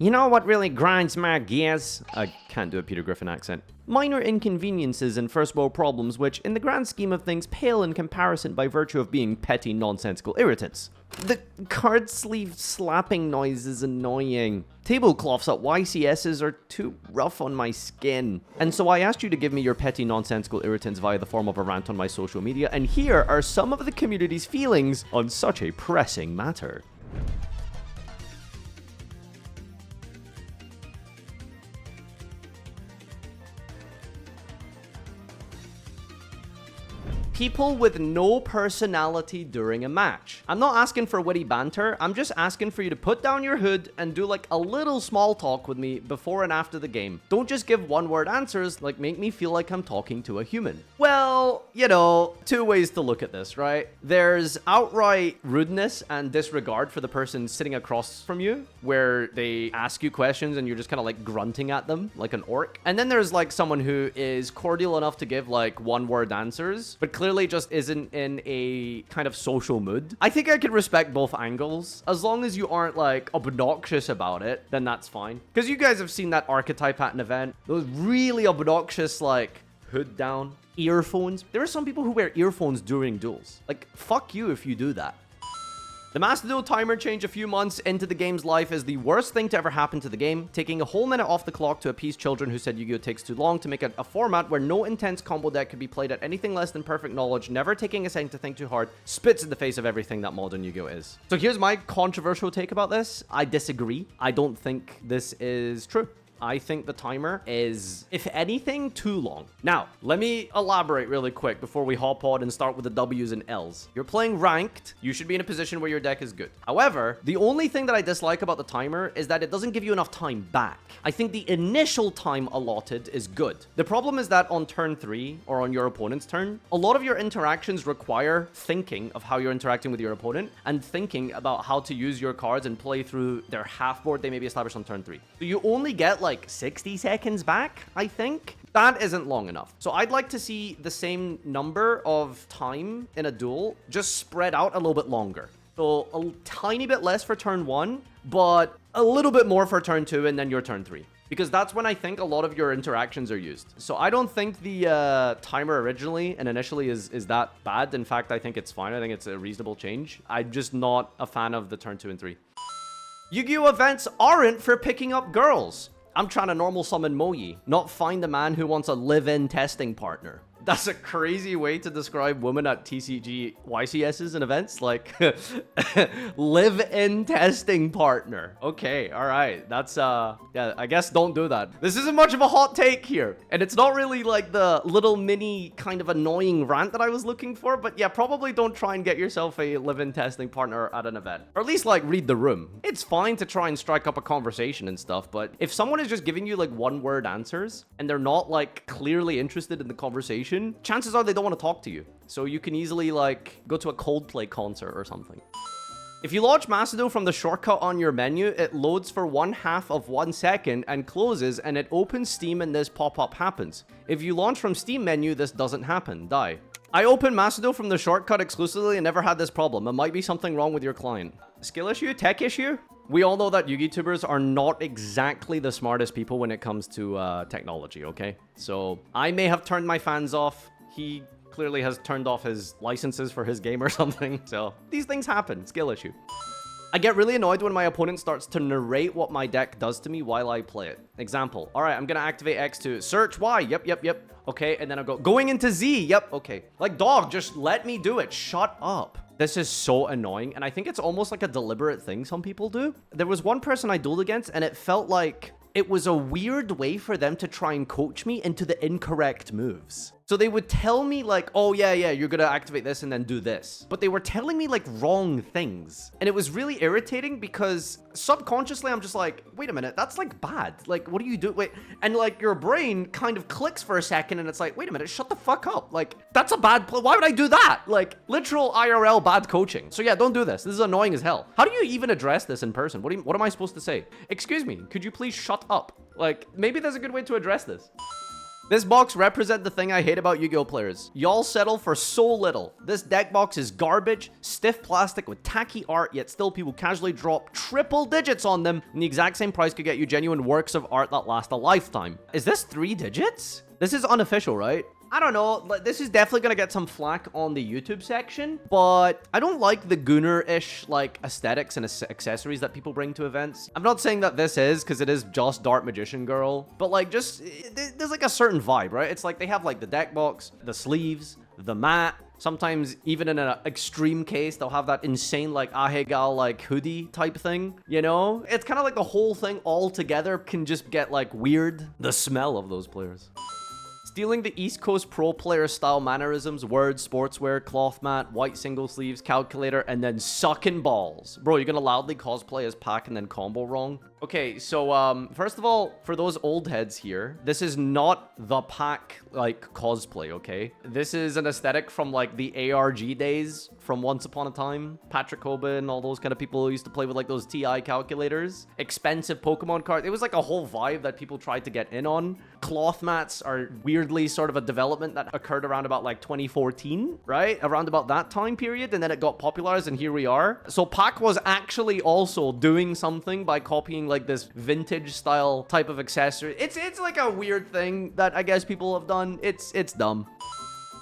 You know what really grinds my gears? I can't do a Peter Griffin accent. Minor inconveniences and first world problems which, in the grand scheme of things, pale in comparison by virtue of being petty, nonsensical irritants. The card sleeve slapping noise is annoying. Tablecloths at YCSs are too rough on my skin. And so I asked you to give me your petty, nonsensical irritants via the form of a rant on my social media, and here are some of the community's feelings on such a pressing matter. People with no personality during a match. I'm not asking for witty banter, I'm just asking for you to put down your hood and do like a little small talk with me before and after the game. Don't just give one-word answers, like make me feel like I'm talking to a human. Well, you know, two ways to look at this, right? There's outright rudeness and disregard for the person sitting across from you, where they ask you questions and you're just kind of like grunting at them like an orc. And then there's like someone who is cordial enough to give like one-word answers, but clearly just isn't in a kind of social mood. I think I can respect both angles. As long as you aren't like obnoxious about it, then that's fine. Because you guys have seen that archetype at an event. Those really obnoxious like hood down earphones. There are some people who wear earphones during duels. Like, fuck you if you do that. The Master Duel timer change a few months into the game's life is the worst thing to ever happen to the game, taking a whole minute off the clock to appease children who said Yu-Gi-Oh takes too long to make a format where no intense combo deck could be played at anything less than perfect knowledge, never taking a second to think too hard, spits in the face of everything that modern Yu-Gi-Oh is. So here's my controversial take about this. I disagree. I don't think this is true. I think the timer is, if anything, too long. Now, let me elaborate really quick before we hop on and start with the W's and L's. You're playing ranked, you should be in a position where your deck is good. However, the only thing that I dislike about the timer is that it doesn't give you enough time back. I think the initial time allotted is good. The problem is that on turn 3, or on your opponent's turn, a lot of your interactions require thinking of how you're interacting with your opponent and thinking about how to use your cards and play through their half board they may be established on turn 3. So you only get like 60 seconds back, I think. That isn't long enough. So I'd like to see the same number of time in a duel just spread out a little bit longer. So a tiny bit less for turn 1, but a little bit more for turn 2 and then your turn 3. Because that's when I think a lot of your interactions are used. So I don't think the timer originally and initially is that bad. In fact, I think it's fine. I think it's a reasonable change. I'm just not a fan of the turn 2 and 3. Yu-Gi-Oh events aren't for picking up girls. I'm trying to normal summon Moyi, not find a man who wants a live-in testing partner. That's a crazy way to describe women at TCG YCSs and events. Like, live-in testing partner. Okay, all right. That's, yeah, I guess don't do that. This isn't much of a hot take here. And it's not really like the little mini kind of annoying rant that I was looking for. But yeah, probably don't try and get yourself a live-in testing partner at an event. Or at least, like, read the room. It's fine to try and strike up a conversation and stuff. But if someone is just giving you, like, one-word answers and they're not, like, clearly interested in the conversation, chances are they don't want to talk to you. So you can easily like go to a Coldplay concert or something. If you launch Master Duel from the shortcut on your menu, it loads for 1/2 of 1 second and closes, and it opens Steam and this pop-up happens. If you launch from Steam menu, this doesn't happen. Die. I opened Master Duel from the shortcut exclusively and never had this problem. It might be something wrong with your client. Skill issue? Tech issue? We all know that Yu-Gi-Tubers are not exactly the smartest people when it comes to technology, okay? So I may have turned my fans off. He clearly has turned off his licenses for his game or something. So these things happen. Skill issue. I get really annoyed when my opponent starts to narrate what my deck does to me while I play it. Example. All right, I'm going to activate X to search Y. Yep. Okay, and then I'll go going into Z. Yep, okay. Like, dog, just let me do it. Shut up. This is so annoying, and I think it's almost like a deliberate thing some people do. There was one person I dueled against, and it felt like it was a weird way for them to try and coach me into the incorrect moves. So they would tell me like, oh yeah, you're gonna activate this and then do this. But they were telling me like wrong things. And it was really irritating because subconsciously I'm just like, wait a minute, that's like bad. Like, what do you do? Wait, and like your brain kind of clicks for a second and it's like, wait a minute, shut the fuck up. Like, that's a bad play. Why would I do that? Like, literal IRL bad coaching. So yeah, don't do this. This is annoying as hell. How do you even address this in person? What am I supposed to say? Excuse me, could you please shut up? Like, maybe there's a good way to address this. This box represents the thing I hate about Yu-Gi-Oh players. Y'all settle for so little. This deck box is garbage, stiff plastic with tacky art, yet still people casually drop triple digits on them, and the exact same price could get you genuine works of art that last a lifetime. Is this 3 digits? This is unofficial, right? I don't know, like, this is definitely gonna get some flack on the YouTube section, but I don't like the Gunnar-ish, like, aesthetics and accessories that people bring to events. I'm not saying that this is, because it is just Dart Magician Girl, but, like, just, there's, like, a certain vibe, right? It's like they have, like, the deck box, the sleeves, the mat. Sometimes, even in an extreme case, they'll have that insane, like, Ahegal, like, hoodie type thing, you know? It's kind of like the whole thing all together can just get, like, weird. The smell of those players. Stealing the East Coast pro player style mannerisms, words, sportswear, cloth mat, white single sleeves, calculator, and then sucking balls. Bro, you're gonna loudly cosplay as Pac and then combo wrong? Okay, so, first of all, for those old heads here, this is not the Pac, like, cosplay, okay? This is an aesthetic from, like, the ARG days from Once Upon a Time. Patrick Hoban, all those kind of people who used to play with, like, those TI calculators. Expensive Pokemon cards. It was, like, a whole vibe that people tried to get in on. Cloth mats are weirdly sort of a development that occurred around about, like, 2014, right? Around about that time period, and then it got popularized, and here we are. So Pac was actually also doing something by copying, like, this vintage style type of accessory. It's like a weird thing that I guess people have done. It's dumb.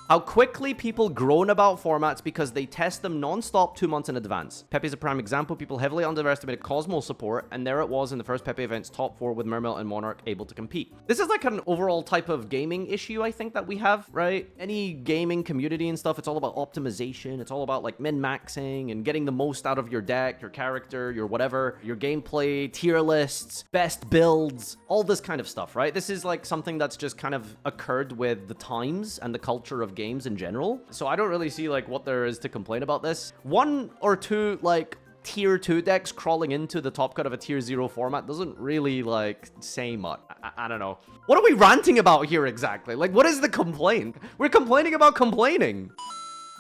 How quickly people groan about formats because they test them non-stop 2 months in advance. Pepe's a prime example. People heavily underestimated Cosmo support, and there it was in the first Pepe event's top 4 with Mermail and Monarch able to compete. This is like an overall type of gaming issue, I think, that we have, right? Any gaming community and stuff, it's all about optimization. It's all about, like, min-maxing and getting the most out of your deck, your character, your whatever, your gameplay, tier lists, best builds, all this kind of stuff, right? This is, like, something that's just kind of occurred with the times and the culture of games in general. So I don't really see, like, what there is to complain about this. 1 or 2, like, tier 2 decks crawling into the top cut of a tier 0 format doesn't really, like, say much. I don't know. What are we ranting about here exactly? Like, what is the complaint? We're complaining about complaining.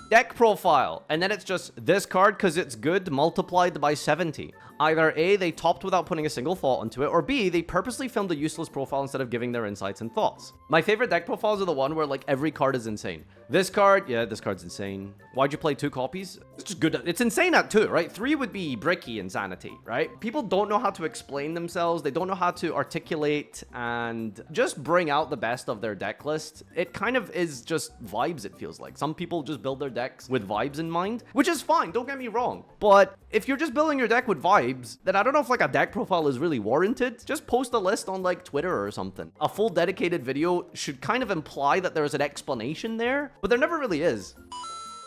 Deck profile, and then it's just this card because it's good multiplied by 70. Either A, they topped without putting a single thought into it, or B, they purposely filmed a useless profile instead of giving their insights and thoughts. My favorite deck profiles are the one where, like, every card is insane. This card, yeah, this card's insane. Why'd you play 2 copies? It's just good. It's insane at 2, right? 3 would be bricky insanity, right? People don't know how to explain themselves. They don't know how to articulate and just bring out the best of their deck list. It kind of is just vibes, it feels like. Some people just build their decks with vibes in mind, which is fine, don't get me wrong. But if you're just building your deck with vibes, then I don't know if, like, a deck profile is really warranted. Just post a list on, like, Twitter or something. A full dedicated video should kind of imply that there's an explanation there, but there never really is.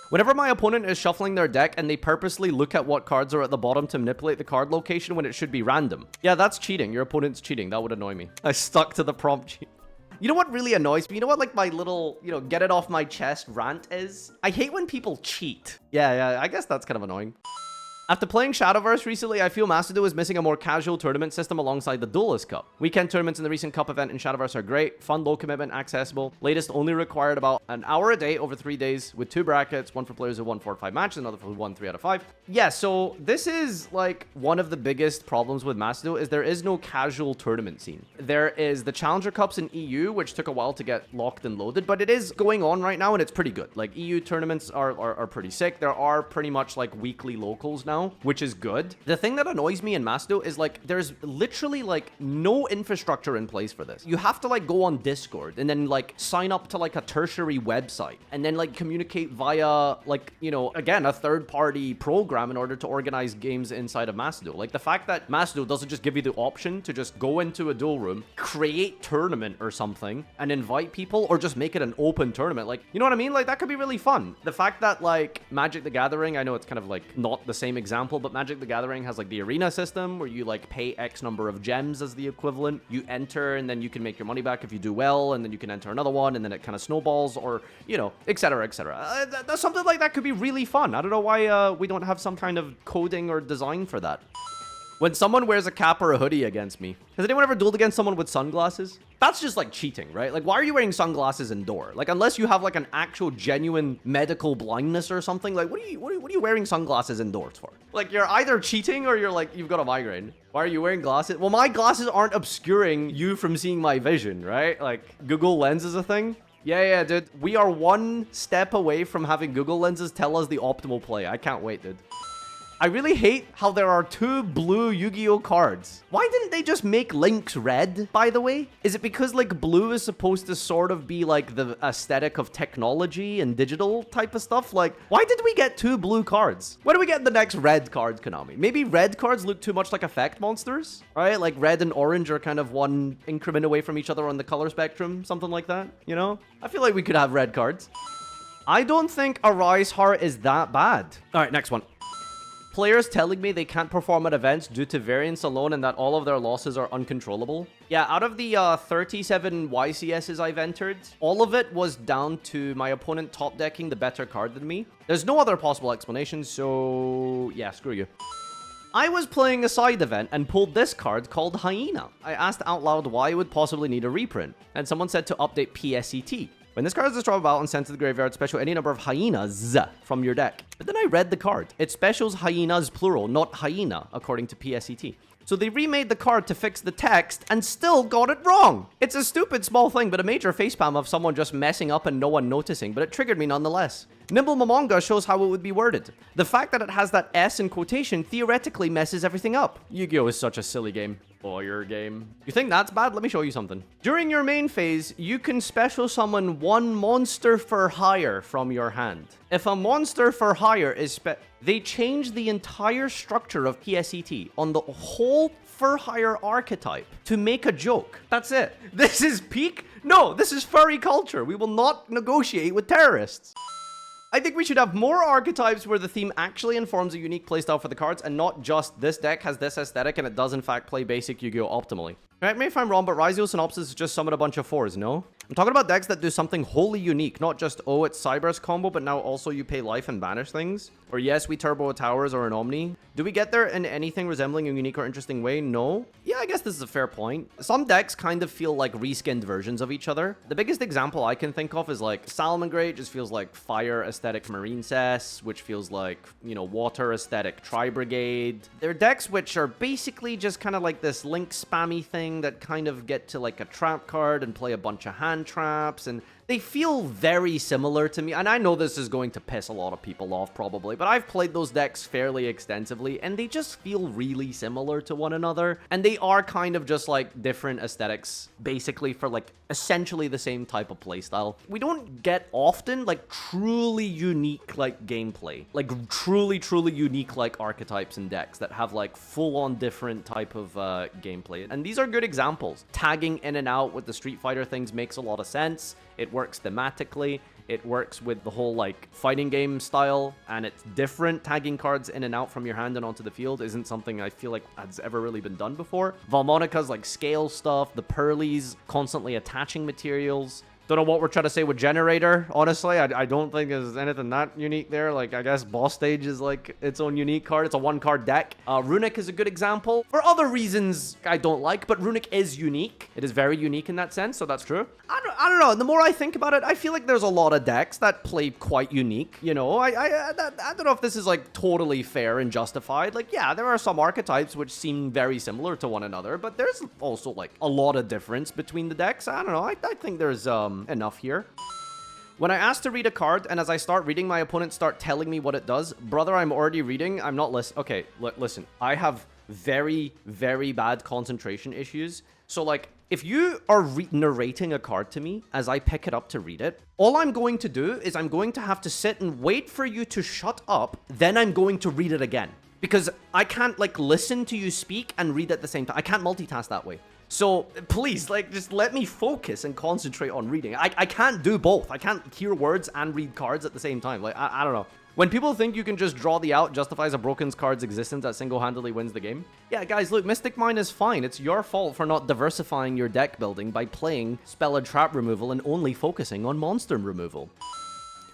Whenever my opponent is shuffling their deck and they purposely look at what cards are at the bottom to manipulate the card location when it should be random. Yeah, that's cheating. Your opponent's cheating. That would annoy me. I stuck to the prompt. You know what really annoys me? You know what, like, my little, you know, get it off my chest rant is? I hate when people cheat. Yeah, I guess that's kind of annoying. After playing Shadowverse recently, I feel Macedo is missing a more casual tournament system alongside the Duelist Cup. Weekend tournaments in the recent Cup event in Shadowverse are great, fun, low commitment, accessible. Latest only required about an hour a day over 3 days with 2 brackets, one for players who won 4 out of 5 matches, another for who won 3 out of 5. Yeah, so this is, like, one of the biggest problems with Macedo is there is no casual tournament scene. There is the Challenger Cups in EU, which took a while to get locked and loaded, but it is going on right now and it's pretty good. Like, EU tournaments are pretty sick. There are pretty much, like, weekly locals now, which is good. The thing that annoys me in Macedo is, like, there's literally, like, no infrastructure in place for this. You have to, like, go on Discord and then, like, sign up to, like, a tertiary website and then, like, communicate via, like, you know, again, a third-party program in order to organize games inside of Macedo. Like, the fact that Macedo doesn't just give you the option to just go into a duel room, create tournament or something, and invite people, or just make it an open tournament. Like, you know what I mean? Like, that could be really fun. The fact that, like, Magic the Gathering, I know it's kind of, like, not the same example, but Magic the Gathering has, like, the arena system where you, like, pay X number of gems as the equivalent. You enter and then you can make your money back if you do well, and then you can enter another one, and then it kind of snowballs, or, you know, etc, etc. Something like that could be really fun. I don't know why we don't have some kind of coding or design for that. When someone wears a cap or a hoodie against me. Has anyone ever dueled against someone with sunglasses? That's just like cheating, right? Like, why are you wearing sunglasses indoor? Like, unless you have like an actual genuine medical blindness or something, like, what are you wearing sunglasses indoors for? Like, you're either cheating or you're like, you've got a migraine. Why are you wearing glasses? Well, my glasses aren't obscuring you from seeing my vision, right? Like, Google Lens is a thing. Yeah, dude. We are one step away from having Google Lenses tell us the optimal play. I can't wait, dude. I really hate how there are 2 blue Yu-Gi-Oh cards. Why didn't they just make Link's red, by the way? Is it because, like, blue is supposed to sort of be, like, the aesthetic of technology and digital type of stuff? Like, why did we get 2 blue cards? When do we get the next red card, Konami? Maybe red cards look too much like effect monsters, right? Like, red and orange are kind of one increment away from each other on the color spectrum, something like that, you know? I feel like we could have red cards. I don't think Arise Heart is that bad. All right, next one. Players telling me they can't perform at events due to variance alone and that all of their losses are uncontrollable. Yeah, out of the 37 YCSs I've entered, all of it was down to my opponent top decking the better card than me. There's no other possible explanation, so yeah, screw you. I was playing a side event and pulled this card called Hyena. I asked out loud why it would possibly need a reprint, and someone said to update PSCT. When this card is destroyed out and sent to the graveyard, special any number of hyenas from your deck. But then I read the card. It specials hyenas plural, not hyena, according to PSCT. So they remade the card to fix the text and still got it wrong. It's a stupid small thing, but a major facepalm of someone just messing up and no one noticing, but it triggered me nonetheless. Nimble Momonga shows how it would be worded. The fact that it has that S in quotation theoretically messes everything up. Yu-Gi-Oh is such a silly game. Lawyer game. You think that's bad? Let me show you something. During your main phase, you can special summon 1 monster for hire from your hand. If a monster for hire is they change the entire structure of PSCT on the whole for hire archetype to make a joke. That's it. This is peak? No, this is furry culture. We will not negotiate with terrorists. I think we should have more archetypes where the theme actually informs a unique playstyle for the cards and not just this deck has this aesthetic and it does in fact play basic Yu-Gi-Oh optimally. Correct me if I'm wrong, but Raizio Synopsis is just summon a bunch of 4s, no? I'm talking about decks that do something wholly unique, not just, oh, it's Cyberse combo, but now also you pay life and banish things. Or yes, we turbo a towers or an Omni. Do we get there in anything resembling a unique or interesting way? No. Yeah, I guess this is a fair point. Some decks kind of feel like reskinned versions of each other. The biggest example I can think of is like Salamangreat just feels like fire aesthetic Marine Cess, which feels like, you know, water aesthetic Tri-Brigade. They're decks which are basically just kind of like this link spammy thing that kind of get to like a trap card and play a bunch of hand traps, and they feel very similar to me. And I know this is going to piss a lot of people off probably, but I've played those decks fairly extensively and they just feel really similar to one another. And they are kind of just like different aesthetics basically for like essentially the same type of playstyle. We don't get often like truly unique like gameplay, like truly unique like archetypes and decks that have like full-on different type of gameplay. And these are good examples. Tagging in and out with the Street Fighter things makes a lot of sense. It works thematically, it works with the whole like fighting game style, and it's different. Tagging cards in and out from your hand and onto the field isn't something I feel like has ever really been done before. Valmonica's like scale stuff, the Pearlies constantly attaching materials. Don't know what we're trying to say with Generator, honestly. I don't think there's anything that unique there. Like, I guess Boss Stage is like its own unique card. It's a 1-card deck. Runic is a good example. For other reasons I don't like, but Runic is unique. It is very unique in that sense, so that's true. I don't know. The more I think about it, I feel like there's a lot of decks that play quite unique. You know, I don't know if this is like totally fair and justified. Like, yeah, there are some archetypes which seem very similar to one another, but there's also like a lot of difference between the decks. I don't know. I think there's enough here. When I ask to read a card, and as I start reading, my opponents start telling me what it does. Brother, I'm already reading. I'm not listening. Okay, listen. I have very, very bad concentration issues. So, like, if you are narrating a card to me as I pick it up to read it, all I'm going to do is I'm going to have to sit and wait for you to shut up. Then I'm going to read it again. Because I can't, like, listen to you speak and read at the same time. I can't multitask that way. So please, like, just let me focus and concentrate on reading. I can't do both. I can't hear words and read cards at the same time. Like, I don't know. When people think you can just draw the out justifies a broken card's existence that single-handedly wins the game. Yeah, guys, look, Mystic Mine is fine. It's your fault for not diversifying your deck building by playing Spell and Trap removal and only focusing on monster removal.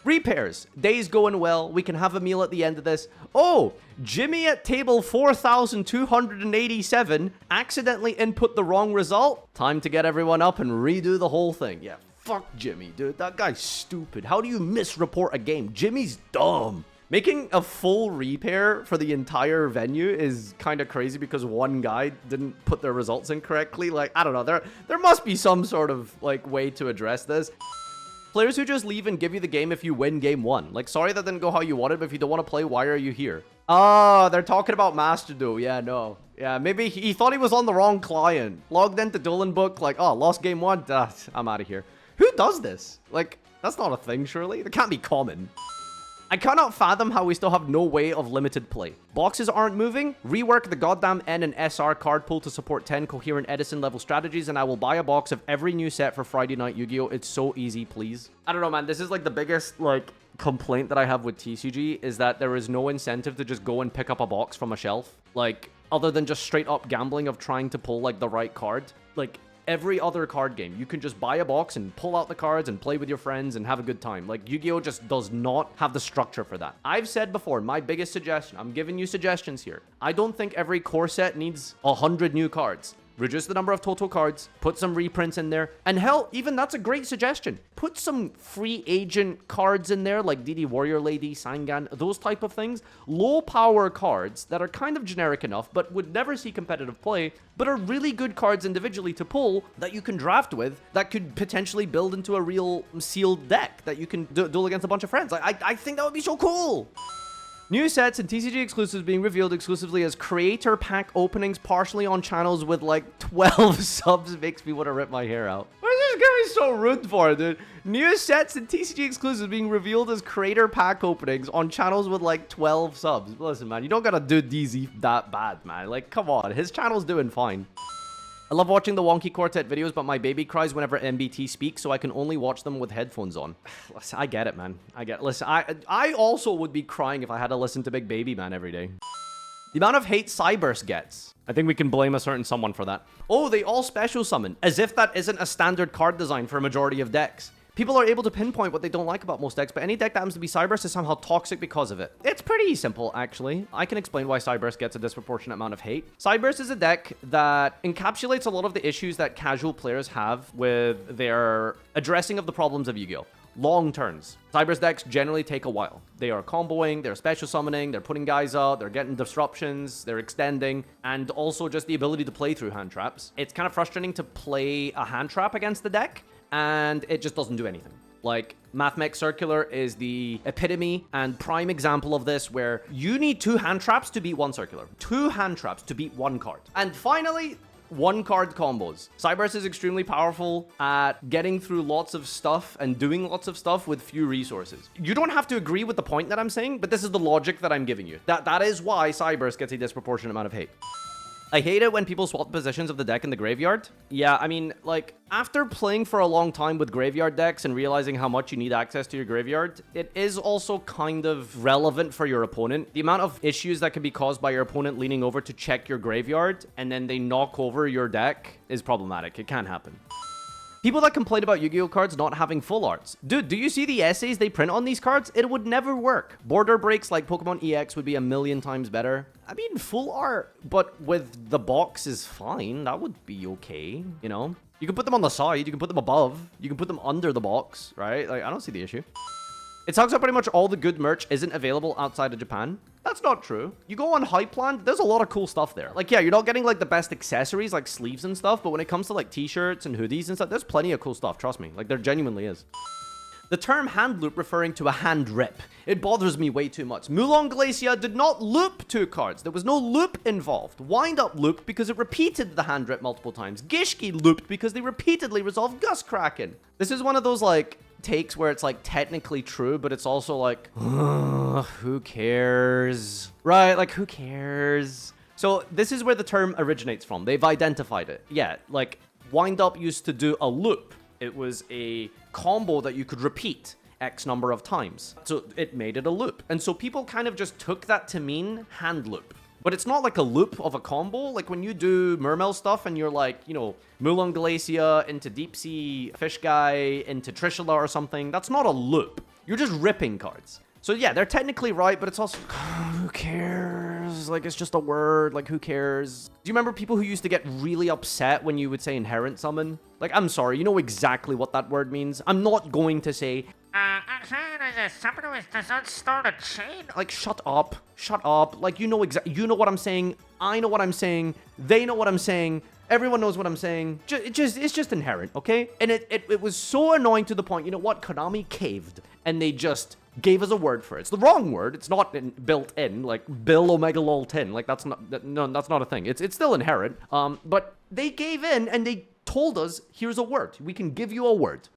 Repairs. Day's going well. We can have a meal at the end of this. Oh, Jimmy at table 4,287 accidentally input the wrong result. Time to get everyone up and redo the whole thing. Yeah, fuck Jimmy, dude. That guy's stupid. How do you misreport a game? Jimmy's dumb. Making a full repair for the entire venue is kind of crazy because one guy didn't put their results in correctly. Like, I don't know. There must be some sort of, like, way to address this. Players who just leave and give you the game if you win game 1. Like, sorry that didn't go how you wanted, but if you don't want to play, why are you here? Oh, they're talking about Master Duel. Yeah, no. Yeah, maybe he thought he was on the wrong client. Logged into Duel and Book, like, oh, lost game 1. I'm out of here. Who does this? Like, that's not a thing, surely. That can't be common. I cannot fathom how we still have no way of limited play. Boxes aren't moving. Rework the goddamn N and SR card pool to support 10 coherent Edison level strategies, and I will buy a box of every new set for Friday Night Yu-Gi-Oh! It's so easy, please. I don't know, man. This is like the biggest, like, complaint that I have with TCG is that there is no incentive to just go and pick up a box from a shelf. Like, other than just straight up gambling of trying to pull, like, the right card. Like, every other card game, you can just buy a box and pull out the cards and play with your friends and have a good time. Like, Yu-Gi-Oh! Just does not have the structure for that. I've said before, my biggest suggestion, I'm giving you suggestions here. I don't think every core set needs 100 new cards. Reduce the number of total cards, put some reprints in there, and hell, even that's a great suggestion. Put some free agent cards in there, like DD Warrior Lady, Sangan, those type of things. Low power cards that are kind of generic enough, but would never see competitive play, but are really good cards individually to pull that you can draft with, that could potentially build into a real sealed deck that you can duel against a bunch of friends. I think that would be so cool. New sets and TCG exclusives being revealed exclusively as creator pack openings partially on channels with like 12 subs makes me want to rip my hair out. Why is this gonna be so rude for, dude? New sets and TCG exclusives being revealed as creator pack openings on channels with like 12 subs. Listen, man, you don't gotta do DZ that bad, man. Like, come on. His channel's doing fine. I love watching the Wonky Quartet videos, but my baby cries whenever MBT speaks, so I can only watch them with headphones on. Listen, I get it, man. I get it. Listen, I also would be crying if I had to listen to Big Baby Man every day. The amount of hate Cyberse gets. I think we can blame a certain someone for that. Oh, they all special summon, as if that isn't a standard card design for a majority of decks. People are able to pinpoint what they don't like about most decks, but any deck that happens to be Cyberse is somehow toxic because of it. It's pretty simple, actually. I can explain why Cyberse gets a disproportionate amount of hate. Cyberse is a deck that encapsulates a lot of the issues that casual players have with their addressing of the problems of Yu-Gi-Oh! Long turns. Cyberse decks generally take a while. They are comboing, they're special summoning, they're putting guys out, they're getting disruptions, they're extending, and also just the ability to play through hand traps. It's kind of frustrating to play a hand trap against the deck, and it just doesn't do anything. Like, Mathmech Circular is the epitome and prime example of this, where you need 2 hand traps to beat 1 circular. 2 hand traps to beat 1 card. And finally, 1 card combos. Cyberse is extremely powerful at getting through lots of stuff and doing lots of stuff with few resources. You don't have to agree with the point that I'm saying, but this is the logic that I'm giving you. That is why Cyberse gets a disproportionate amount of hate. I hate it when people swap positions of the deck in the graveyard. Yeah, I mean, like, after playing for a long time with graveyard decks and realizing how much you need access to your graveyard, it is also kind of relevant for your opponent. The amount of issues that can be caused by your opponent leaning over to check your graveyard and then they knock over your deck is problematic. It can happen. People that complain about Yu-Gi-Oh! Cards not having full arts. Dude, do you see the essays they print on these cards? It would never work. Border breaks like Pokemon EX would be a million times better. I mean, full art, but with the box is fine. That would be okay, you know? You can put them on the side, you can put them above, you can put them under the box, right? Like, I don't see the issue. It sucks that pretty much all the good merch isn't available outside of Japan. That's not true. You go on Hypeland, there's a lot of cool stuff there. Like, yeah, you're not getting, like, the best accessories, like sleeves and stuff, but when it comes to, like, t-shirts and hoodies and stuff, there's plenty of cool stuff, trust me. Like, there genuinely is. The term hand loop referring to a hand rip. It bothers me way too much. Mulan Glacia did not loop 2 cards. There was no loop involved. Wind Up looped because it repeated the hand rip multiple times. Gishki looped because they repeatedly resolved Gus Kraken. This is one of those, like, takes where it's like technically true, but it's also like, who cares? Right? Like, who cares? So this is where the term originates from. They've identified it. Yeah, like Wind Up used to do a loop. It was a combo that you could repeat X number of times. So it made it a loop. And so people kind of just took that to mean hand loop. But it's not like a loop of a combo. Like when you do Mermail stuff and you're like, you know, Mulan Glacia into Deep Sea Fish Guy into Trishula or something, that's not a loop. You're just ripping cards. So yeah, they're technically right, but it's also, who cares? Like, it's just a word. Like, who cares? Do you remember people who used to get really upset when you would say inherent summon? Like, I'm sorry, you know exactly what that word means. I'm not going to say, does not start a chain. Like, shut up. Shut up. Like, you know what I'm saying. I know what I'm saying. They know what I'm saying. Everyone knows what I'm saying. It's just inherent, okay? And it was so annoying to the point, you know what? Konami caved, and they just gave us a word for it. It's the wrong word. It's not built in, like Bill Omega Lol 10. Like, that's not a thing. It's still inherent. But they gave in, and they told us, here's a word. We can give you a word.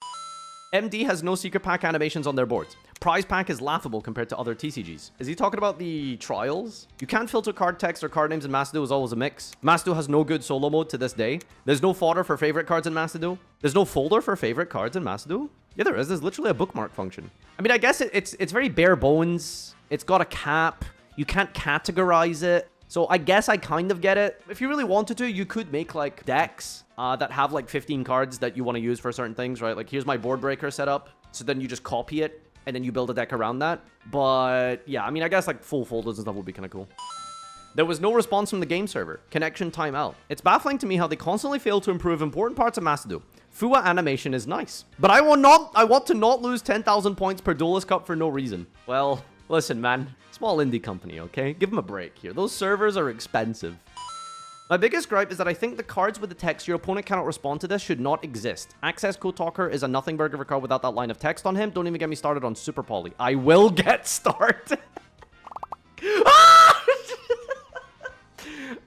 MD has no secret pack animations on their boards. Prize pack is laughable compared to other TCGs. Is he talking about the trials? You can't filter card text or card names in Masado is always a mix. Masado has no good solo mode to this day. There's no fodder for favorite cards in Masado. There's no folder for favorite cards in Masado. Yeah, there is. There's literally a bookmark function. I mean, I guess it's very bare bones. It's got a cap. You can't categorize it. So I guess I kind of get it. If you really wanted to, you could make like decks that have like 15 cards that you want to use for certain things, right? Like, here's my board breaker setup. So then you just copy it and then you build a deck around that. But yeah, I mean, I guess like full folders and stuff would be kind of cool. There was no response from the game server. Connection timeout. It's baffling to me how they constantly fail to improve important parts of Masado. Fua animation is nice, but I want to not lose 10,000 points per Duelist Cup for no reason. Well, listen, man. Small indie company, okay? Give them a break here. Those servers are expensive. My biggest gripe is that I think the cards with the text "your opponent cannot respond to this" should not exist. Access Code Talker is a nothing burger of a card without that line of text on him. Don't even get me started on Super Poly. I will get started.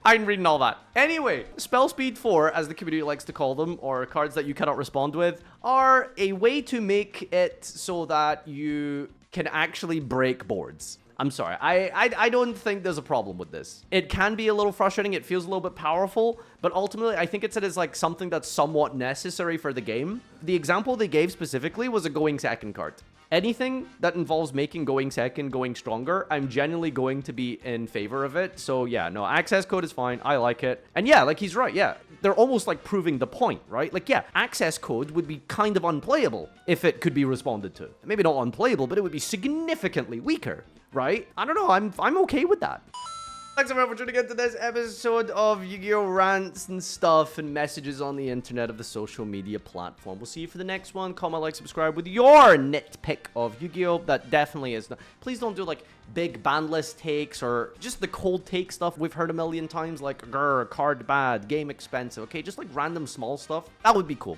I'm reading all that. Anyway, Spell Speed 4, as the community likes to call them, or cards that you cannot respond with, are a way to make it so that you can actually break boards. I'm sorry. I don't think there's a problem with this. It can be a little frustrating. It feels a little bit powerful, but ultimately, I think it's like something that's somewhat necessary for the game. The example they gave specifically was a going second card. Anything that involves making going second, going stronger, I'm genuinely going to be in favor of it. So yeah, no, access code is fine. I like it. And yeah, like he's right. Yeah, they're almost like proving the point, right? Like, yeah, access code would be kind of unplayable if it could be responded to. Maybe not unplayable, but it would be significantly weaker, right? I don't know. I'm okay with that. Thanks everyone for tuning in to this episode of Yu-Gi-Oh! Rants and stuff and messages on the internet of the social media platform. We'll see you for the next one. Comment, like, subscribe with your nitpick of Yu-Gi-Oh! That definitely is not. Please don't do like big ban list takes or just the cold take stuff we've heard a million times, like grr, card bad, game expensive. Okay, just like random small stuff. That would be cool.